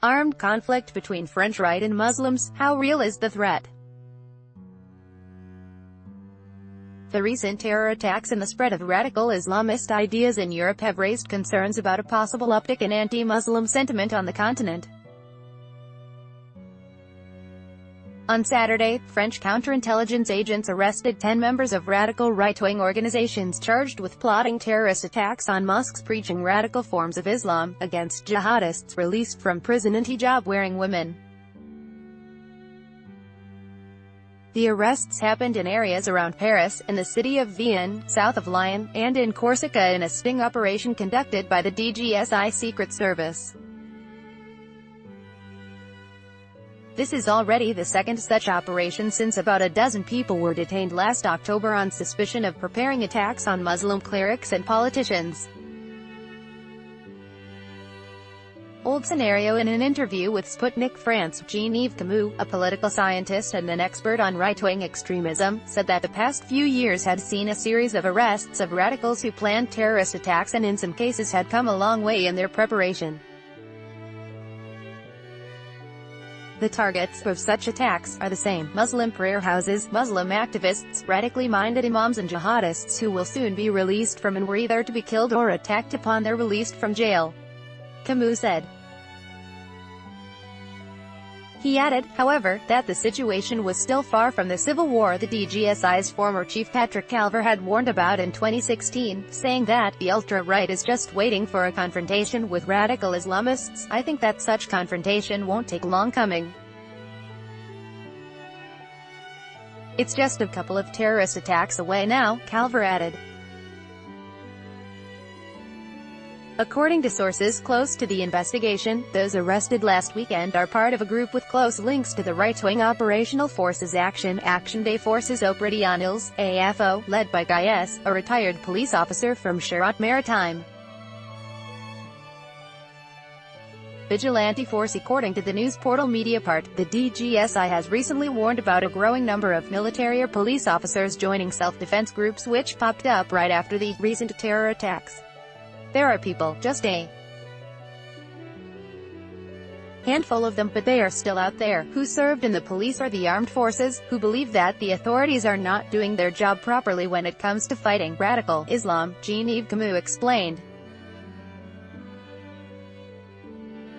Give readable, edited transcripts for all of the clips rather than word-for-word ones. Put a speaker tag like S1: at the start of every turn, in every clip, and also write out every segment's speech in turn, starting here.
S1: Armed conflict between French right and Muslims, how real is the threat? The recent terror attacks and the spread of radical Islamist ideas in Europe have raised concerns about a possible uptick in anti-Muslim sentiment on the continent. On Saturday, French counterintelligence agents arrested 10 members of radical right-wing organizations charged with plotting terrorist attacks on mosques preaching radical forms of Islam, against jihadists released from prison and hijab-wearing women. The arrests happened in areas around Paris, in the city of Vienne, south of Lyon, and in Corsica in a sting operation conducted by the DGSI Secret Service. This is already the second such operation since about a dozen people were detained last October on suspicion of preparing attacks on Muslim clerics and politicians. Old scenario. In an interview with Sputnik France, Jean-Yves, a political scientist and an expert on right-wing extremism, said that the past few years had seen a series of arrests of radicals who planned terrorist attacks and in some cases had come a long way in their preparation. The targets of such attacks are the same: Muslim prayer houses, Muslim activists, radically minded imams and jihadists who will soon be released from and were either to be killed or attacked upon their release from jail, Camus said. He added, however, that the situation was still far from the civil war the DGSI's former chief Patrick Calver had warned about in 2016, saying that the ultra-right is just waiting for a confrontation with radical Islamists. I think that such confrontation won't take long coming. It's just a couple of terrorist attacks away now, Calver added. According to sources close to the investigation, those arrested last weekend are part of a group with close links to the right-wing Operational Forces Action des Forces Opérationnelles, AFO, led by Gaius, a retired police officer from Charente-Maritime. Vigilante force. According to the news portal Mediapart, the DGSI has recently warned about a growing number of military or police officers joining self-defense groups which popped up right after the recent terror attacks. There are people, just a handful of them, but they are still out there, who served in the police or the armed forces, who believe that the authorities are not doing their job properly when it comes to fighting radical Islam, Jean-Yves explained.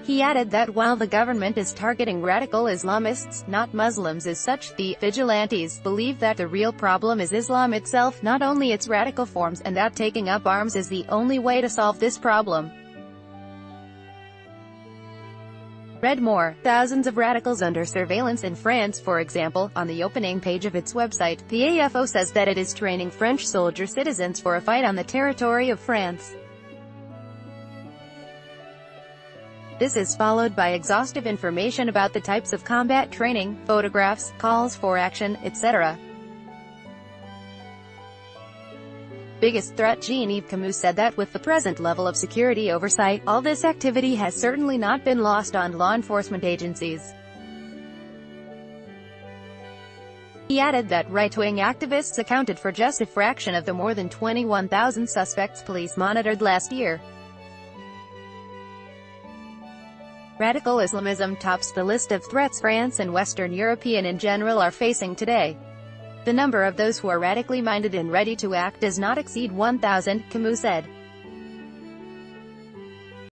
S1: He added that while the government is targeting radical Islamists, not Muslims as such, the vigilantes believe that the real problem is Islam itself, not only its radical forms, and that taking up arms is the only way to solve this problem. Read more. Thousands of radicals under surveillance in France, for example. On the opening page of its website, the AFO says that it is training French soldier citizens for a fight on the territory of France. This is followed by exhaustive information about the types of combat training, photographs, calls for action, etc. Biggest threat. Jean-Yves said that with the present level of security oversight, all this activity has certainly not been lost on law enforcement agencies. He added that right-wing activists accounted for just a fraction of the more than 21,000 suspects police monitored last year. Radical Islamism tops the list of threats France and Western European in general are facing today. The number of those who are radically minded and ready to act does not exceed 1,000, Camus said.